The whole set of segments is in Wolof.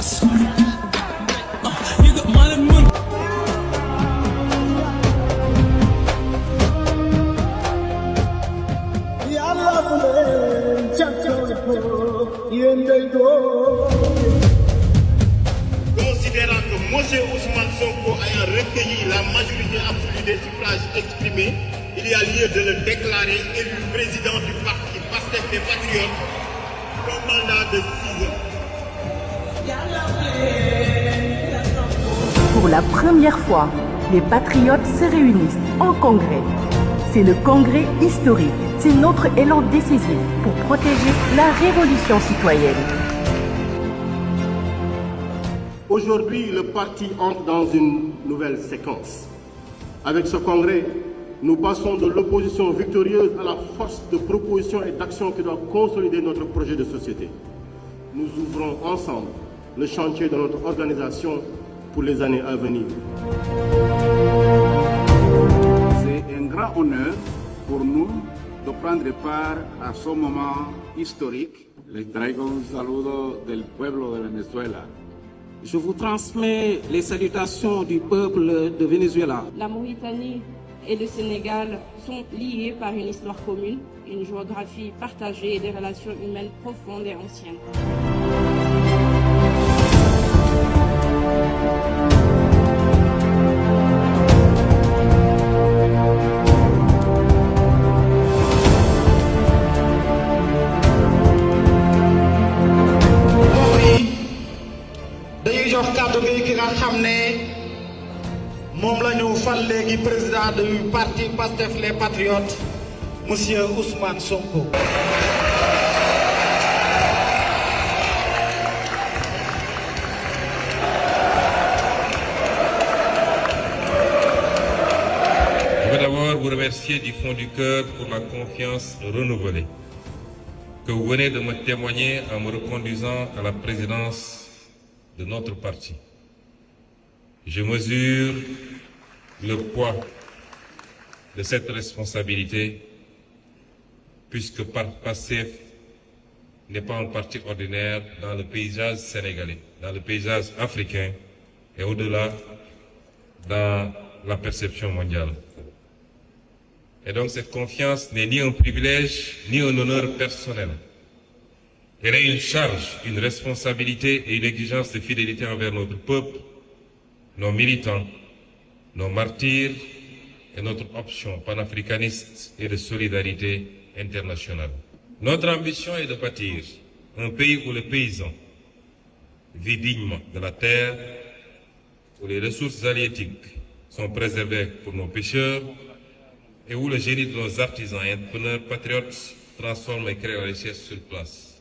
boss. You got money. Considérant que M. Ousmane Sonko ayant recueilli la majorité absolue des suffrages exprimés, il y a lieu de le déclarer élu président du parti Pastef les Patriotes pour un mandat de 6 ans. Pour la première fois, les patriotes se réunissent en congrès. C'est le congrès historique. C'est notre élan décisif pour protéger la révolution citoyenne. Aujourd'hui, le parti entre dans une nouvelle séquence. Avec ce congrès, nous passons de l'opposition victorieuse à la force de proposition et d'action qui doit consolider notre projet de société. Nous ouvrons ensemble le chantier de notre organisation pour les années à venir. C'est un grand honneur pour nous de prendre part a ce moment historique. Les traigo un saludo del pueblo de Venezuela. Je vous transmets les salutations du peuple de Venezuela. La Mauritanie et le Sénégal sont liés par une histoire commune, une géographie partagée et des relations humaines profondes et anciennes. dañuy jox kàddu gi ki nga xam ne moom la ñu fal léegi président du parti Pastef les Patriotes monsieur Ousmane Sonko. Je veux d'abord vous remercier du fond du cœur pour la confiance renouvelée que vous venez de me témoigner en me reconduisant à la présidence de notre parti. Je mesure le poids de cette responsabilité puisque Pastef n'est pas un parti ordinaire dans le paysage sénégalais, dans le paysage africain et au-delà dans la perception mondiale. Et donc cette confiance n'est ni un privilège ni un honneur personnel. Elle est une charge, une responsabilité et une exigence de fidélité envers notre peuple, nos militants, nos martyrs et notre option panafricaniste et de solidarité internationale. Notre ambition est de bâtir un pays où le paysan vit dignement de la terre, où les ressources halieutiques sont préservées pour nos pêcheurs et où le génie de nos artisans et entrepreneurs patriotes transforme et crée la richesse sur place.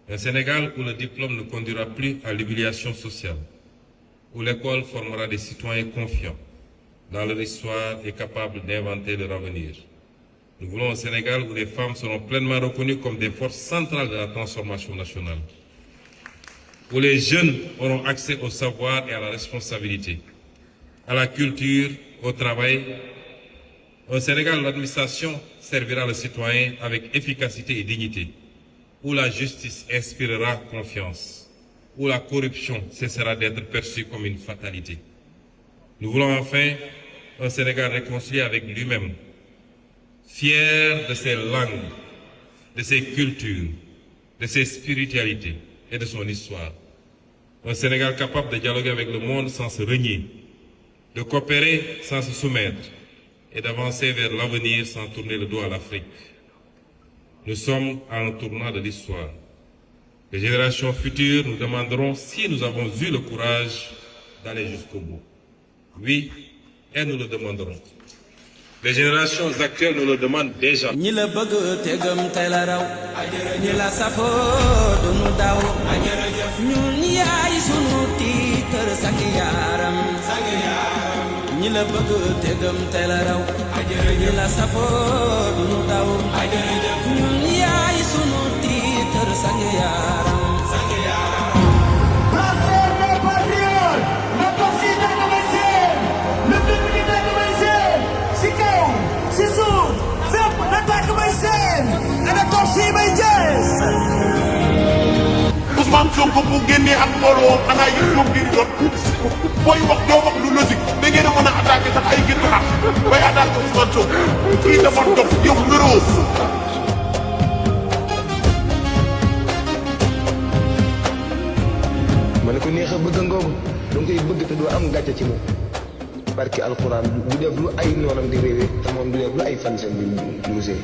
Un Sénégal où le diplôme ne conduira plus à l'humiliation sociale, où l'école formera des citoyens confiants dans leur histoire et capables d'inventer leur avenir. Nous voulons un Sénégal où les femmes seront pleinement reconnues comme des forces centrales de la transformation nationale, où les jeunes auront accès au savoir et à la responsabilité, à la culture, au travail. Un Sénégal où l'administration servira le citoyen avec efficacité et dignité, où la justice inspirera confiance, où la corruption cessera d'être perçue comme une fatalité. Nous voulons enfin un Sénégal réconcilié avec lui-même, fier de ses langues, de ses cultures, de ses spiritualités et de son histoire. Un Sénégal capable de dialoguer avec le monde sans se renier, de coopérer sans se soumettre et d'avancer vers l'avenir sans tourner le dos à l'Afrique. Nous sommes à un tournant de l'histoire. Les générations futures nous demanderont si nous avons eu le courage d'aller jusqu'au bout. Oui, et nous le demanderons. Les générations actuelles nous le demandent déjà. ñi la bëgg te gëm te la raw ñi la safoo duñu daw ñun yaay sunu tiitër sak yaaram ñi la bëgg te gëm te la raw ñi la safoo duñu daw ñun yaay sunu tiitër sak yaaram Ousmane Sonko bu génnee ak mbooloo xanaa yëpp ñoom ngeen di doon booy wax doo wax lu logique da ngeen a mën a attaqué sax ay génn xar bay attaqué Ousmane Sonko kii dafa dof yow wéroo. ma ne ko neex a bëgg ngoogu donc koy bëgg te doo am gàcce ci moom barki alxuraan du def lu ay noonam di réewee te moom du def lu ay fan seen di rusee.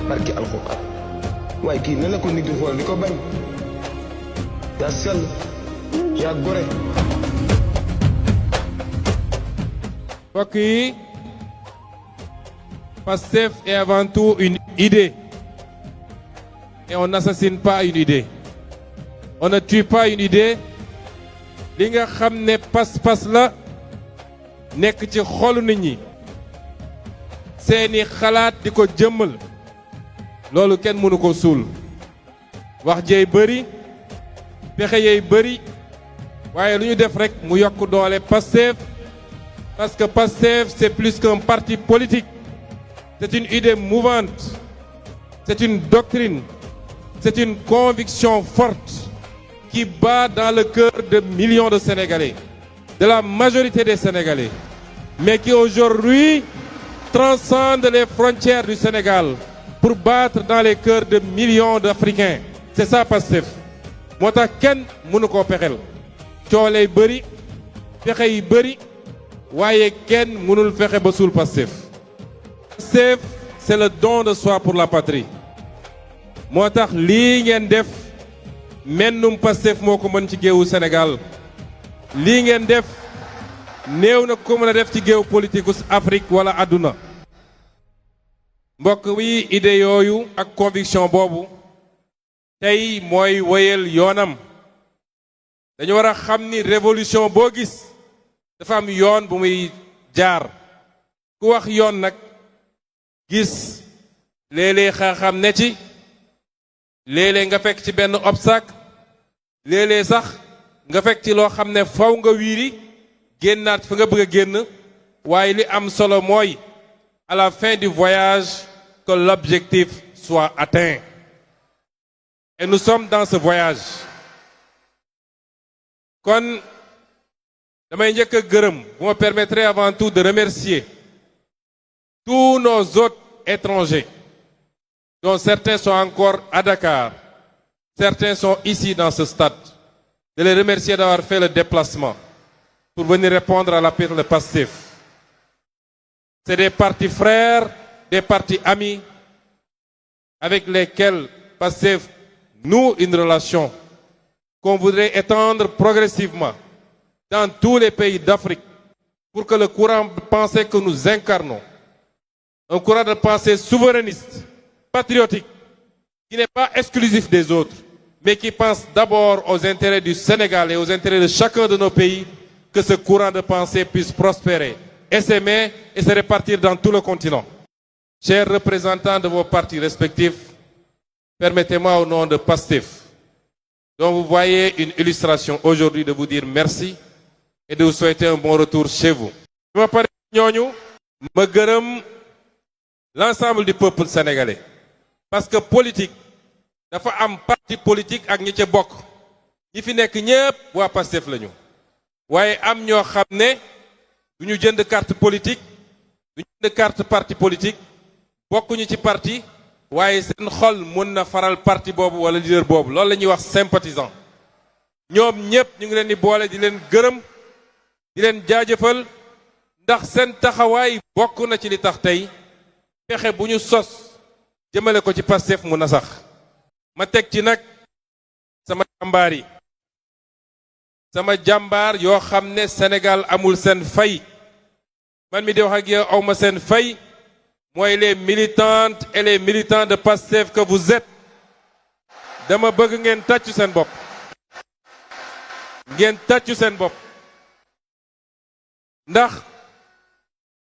barki alxuraan waaye kii ne la ko nit di xool di ko bañ yaa sell yaa gore. mbokk yi Pastef est avant tout une idée et on n'assassine pas une idée, on ne tue pas une idée. li nga xam ne pas-pas la nekk ci xolu nit ñi seeni xalaat di ko jëmmal loolu kenn mënu ko suul wax jeey bëri pexe yeey bëri waaye lu ñu def rek mu yokk doole Pastef. Parce que Pastef, c'est plus qu'un parti politique. C'est une idée mouvante. C'est une doctrine. C'est une conviction forte qui bat dans le cœur de millions de Sénégalais, de la majorité des Sénégalais, mais qui aujourd'hui transcende les frontières du Sénégal pour battre dans les cœurs de millions d'Africains. C'est ça Pastef. moo tax kenn mënu koo pexel cooley bëri pexe yi bëri waaye kenn mënul fexe ba suul Pastef. Pastef c'est le don de soi pour la patrie moo tax lii ngeen def mennum Pastef moo ko mën ci géewu Sénégal lii ngeen def néew na ko mën a def ci géew politique Afrique wala àdduna. mbokk wi idée yooyu ak conviction boobu tey mooy wéyal yoonam. dañu war a xam ni révolution boo gis dafa am yoon bu muy jaar ku wax yoon nag gis léeg-léeg xam ne ci léeg-léeg nga fekk ci benn obstacle léeg-léeg sax nga fekk ci loo xam ne faw nga wiiri génnaat fa nga bëgg a génn waaye li am solo mooy à la fin du voyage que l'objectif soit atteint. Et nous sommes dans ce voyage. kon damay njëkk a gërëm vous me permettrez avant tout de remercier tous nos hôtes étrangers dont certains sont encore à Dakar, certains sont ici dans ce stade, de les remercier d'avoir fait le déplacement pour venir répondre à l'appel de Pastef. C'est des partis frères, des partis amis avec lesquels Pastef noue une relation qu'on voudrait étendre progressivement dans tous les pays d'Afrique pour que le courant de pensée que nous incarnons, un courant de pensée souverainiste, patriotique, qui n'est pas exclusif des autres, mais qui pense d'abord aux intérêts du Sénégal et aux intérêts de chacun de nos pays, que ce courant de pensée puisse prospérer, essaimer et se répartir dans tout le continent. Chers représentants de vos partis respectifs, permettez-moi au nom de Pastef, dont vous voyez une illustration aujourd'hui, de vous dire merci et de vous souhaiter un bon retour chez vous. Je me parle ñooñu ma gërëm l'ensemble du peuple sénégalais parce que politique dafa am parti politique ak ñi ca bokk ñi fi nekk ñépp waa Pastef lañu waaye am ñoo xam ne du ñu jënd carte politique du ñu jënd carte parti politique bokkuñu ci parti waaye seen xol mën na faral parti boobu wala leader boobu loolu la ñuy wax sympathisant ñoom ñépp ñu ngi leen di boole di leen gërëm di leen jaajëfal ndax seen taxawaay bokk na ci li tax tey pexe bu ñu sos jëmale ko ci Pastef mu na sax ma teg ci nag sama jàmbaar yi sama jàmbaar yoo xam ne Sénégal amul seen fay man mi di wax ak yow awma seen fay mooy les militantes et les militants de Pastef que vous êtes dama bëgg ngeen tàccu seen bopp ngeen tàccu seen bopp ndax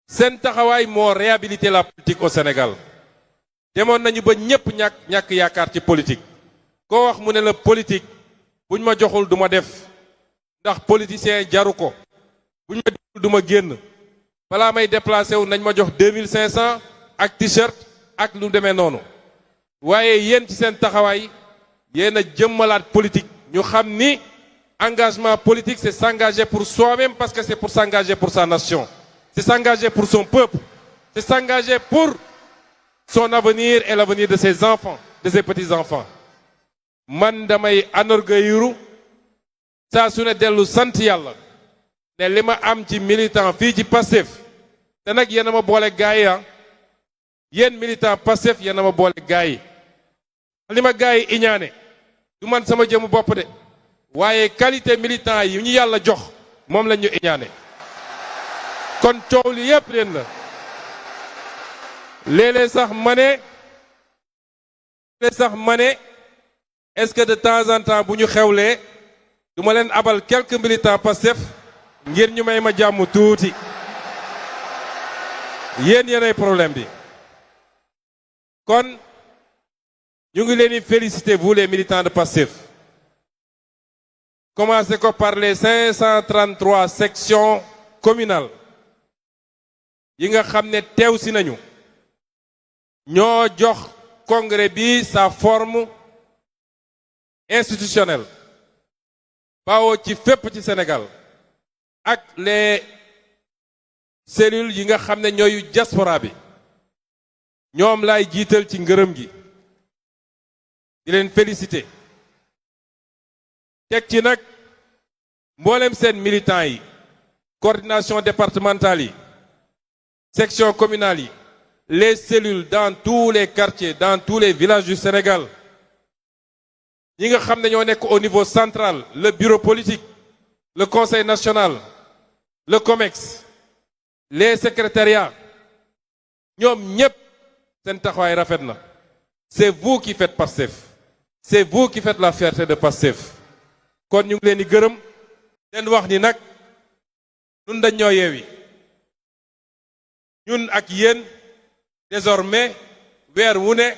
seen taxawaay moo réhabilité la politique au Sénégal demoon nañu ba ñépp ñàkk yaakaar ci politique koo wax mu ne la politique buñ ma joxul du ma def ndax politicien jaru ko buñ ma déglu du ma génn balaa may déplacé wu nañ ma jox 2500 ak t-shirt ak lu demee noonu waaye yéen ci seen taxawaay yéen a jëmmalaat politique ñu xam ni engagement politique c'est s'engager pour soi-même parce que c'est pour s'engager pour sa nation, c'est s'engager pour son peuple, c'est s'engager pour son avenir et l'avenir de ses enfants, de ses petits-enfants. Man damay anorgueilliru saa su ne dellu sant yàlla ne li ma am ci militant fii ci Pastef te nag yéen a ma boole gaay yi yéen militant Pastef yéen a ma boole gaay yi li ma gaay yi iñaane du man sama jëmu bopp de waaye qualité militant yi ñu yàlla jox moom lañ ñu iñaane kon coow li yépp leen la léeg-léeg sax ma ne est-ce que de temps en temps bu ñu xewlee du ma leen abal quelques militants Pastef ngir ñu may ma jàmm tuuti yéenay problème bi kon ñu ngi leen di féliciter vous les militants de Pastef. Commencez par les 533 sections communales yi nga xam ne teew si nañu ñoo jox congrès bi sa forme institutionnelle bawoo ci fépp ci Sénégal ak les cellules yi nga xam ne ñooyu diaspora bi ñoom laay jiital ci ngërëm gi di leen féliciter teg ci nag mboolem seen militants yi coordination départementale yi section communale yi les cellules dans tous les quartiers dans tous les villages du Sénégal ñi nga xam ne ñoo nekk au niveau central le bureau politique le conseil national le COMEX les secrétariats ñoom ñépp seen taxawaay rafet na c'est vous qui faites Pastef c'est vous qui faites la fierté de Pastef kon ñu ngi leen di gërëm leen wax ni nag ñun dañ ñoo yeewi ñun ak yéen désormais weer wu ne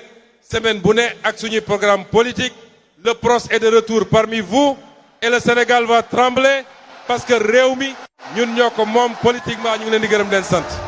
semaine bu ne ak suñuy programme politique le PROS est de retour parmi vous et le Sénégal va trembler parce que réew mi ñun ñoo ko moom politiquement ñu ngi leen di gërëm leen sant